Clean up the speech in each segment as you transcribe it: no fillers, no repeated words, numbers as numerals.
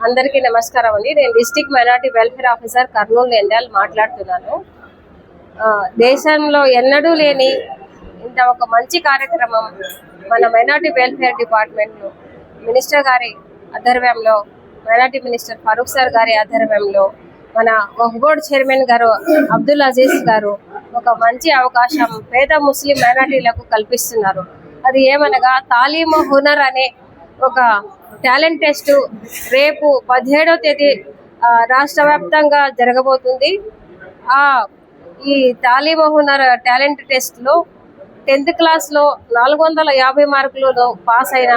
అందరికీ నమస్కారం అండి. నేను district minority welfare officer Kurnool Nandyal మాట్లాడుతున్నాను. దేశంలో ఎన్నడూ లేని ఇంత ఒక మంచి కార్యక్రమం మన మైనారిటీ వెల్ఫేర్ డిపార్ట్మెంట్లో మినిస్టర్ గారి ఆధ్వర్యంలో, మైనారిటీ మినిస్టర్ ఫరూక్ సార్ గారి ఆధ్వర్యంలో మన వక్ఫ్ బోర్డ్ చైర్మన్ గారు అబ్దుల్ అజీజ్ గారు ఒక మంచి అవకాశం పేద ముస్లిం మైనారిటీలకు కల్పిస్తున్నారు. అది ఏమనగా తాలీము హునర్ అనే ఒక టాలెంట్ టెస్ట్ రేపు 17వ తేదీ రాష్ట్ర వ్యాప్తంగా జరగబోతుంది. ఈ తాలీము హునర్ టాలెంట్ టెస్ట్లో 10th క్లాస్లో 450 మార్కులలో పాస్ అయిన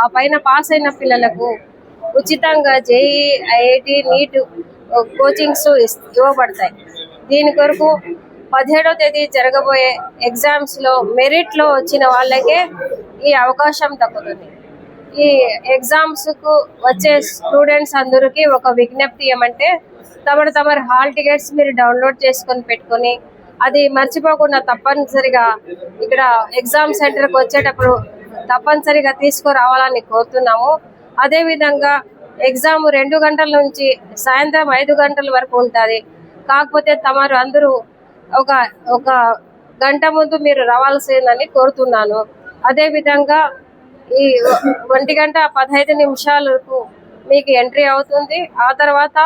ఆ పైన పాస్ అయిన పిల్లలకు ఉచితంగా జేఈ, ఐఐటి, నీట్ కోచింగ్స్ ఇవ్వబడతాయి. దీని కొరకు 17వ తేదీ జరగబోయే ఎగ్జామ్స్లో మెరిట్లో వచ్చిన వాళ్ళకే ఈ అవకాశం దక్కుతుంది. ఈ ఎగ్జామ్స్కు వచ్చే స్టూడెంట్స్ అందరికీ ఒక విజ్ఞప్తి ఏమంటే, తమరి హాల్ టికెట్స్ మీరు డౌన్లోడ్ చేసుకొని పెట్టుకొని అది మర్చిపోకుండా తప్పనిసరిగా ఇక్కడ ఎగ్జామ్ సెంటర్కి వచ్చేటప్పుడు తప్పనిసరిగా తీసుకురావాలని కోరుతున్నాము. అదేవిధంగా ఎగ్జామ్ 2 గంటల నుంచి సాయంత్రం 5 గంటల వరకు ఉంటుంది. కాకపోతే తమరు అందరూ ఒక గంట ముందు మీరు రావాల్సిందని కోరుతున్నాను. అదేవిధంగా ఈ 1:15 మీకు ఎంట్రీ అవుతుంది. ఆ తర్వాత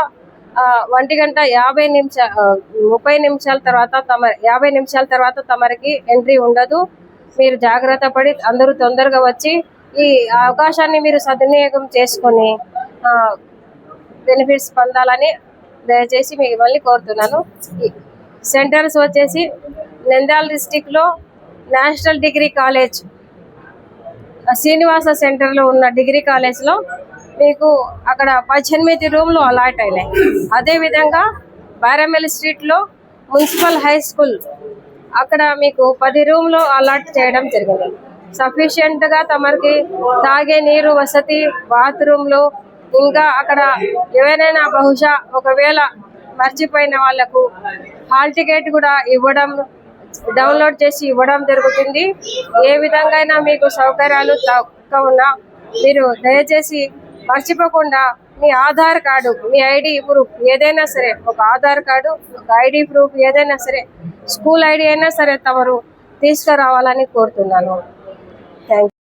1:30 నిమిషాల తర్వాత 50 నిమిషాల తర్వాత తమరికి ఎంట్రీ ఉండదు. మీరు జాగ్రత్త పడి అందరూ తొందరగా వచ్చి ఈ అవకాశాన్ని మీరు సద్వినియోగం చేసుకొని బెనిఫిట్స్ పొందాలని దయచేసి మిమ్మల్ని కోరుతున్నాను. సెంటర్స్ వచ్చేసి నంద్యాల డిస్టిక్లో నేషనల్ డిగ్రీ కాలేజ్ శ్రీనివాస సెంటర్లో ఉన్న డిగ్రీ కాలేజ్లో మీకు అక్కడ 18 రూమ్లు అలాట్ అయినాయి. అదేవిధంగా బారెమెల్ స్ట్రీట్లో మున్సిపల్ హై స్కూల్ అక్కడ మీకు 10 రూమ్లు అలాట్ చేయడం జరిగింది. సఫిషియెంట్గా తమరికి తాగే నీరు వసతి, బాత్రూమ్లు, ఇంకా అక్కడ ఎవరైనా బహుశా ఒకవేళ మర్చిపోయిన వాళ్లకు హాల్ టికెట్ కూడా డౌన్లోడ్ చేసి ఇవ్వడం జరుగుతుంది. ఏ విధంగా మీకు సౌకర్యాలు తక్కువ ఉన్నా మీరు దయచేసి మర్చిపోకుండా మీ ఆధార్ కార్డు, మీ ఐడి ప్రూఫ్ ఏదైనా సరే, ఒక ఆధార్ కార్డు, ఒక ఐడి ప్రూఫ్ ఏదైనా సరే, స్కూల్ ఐడి అయినా సరే తమరు తీసుకురావాలని కోరుతున్నాను. Thank you.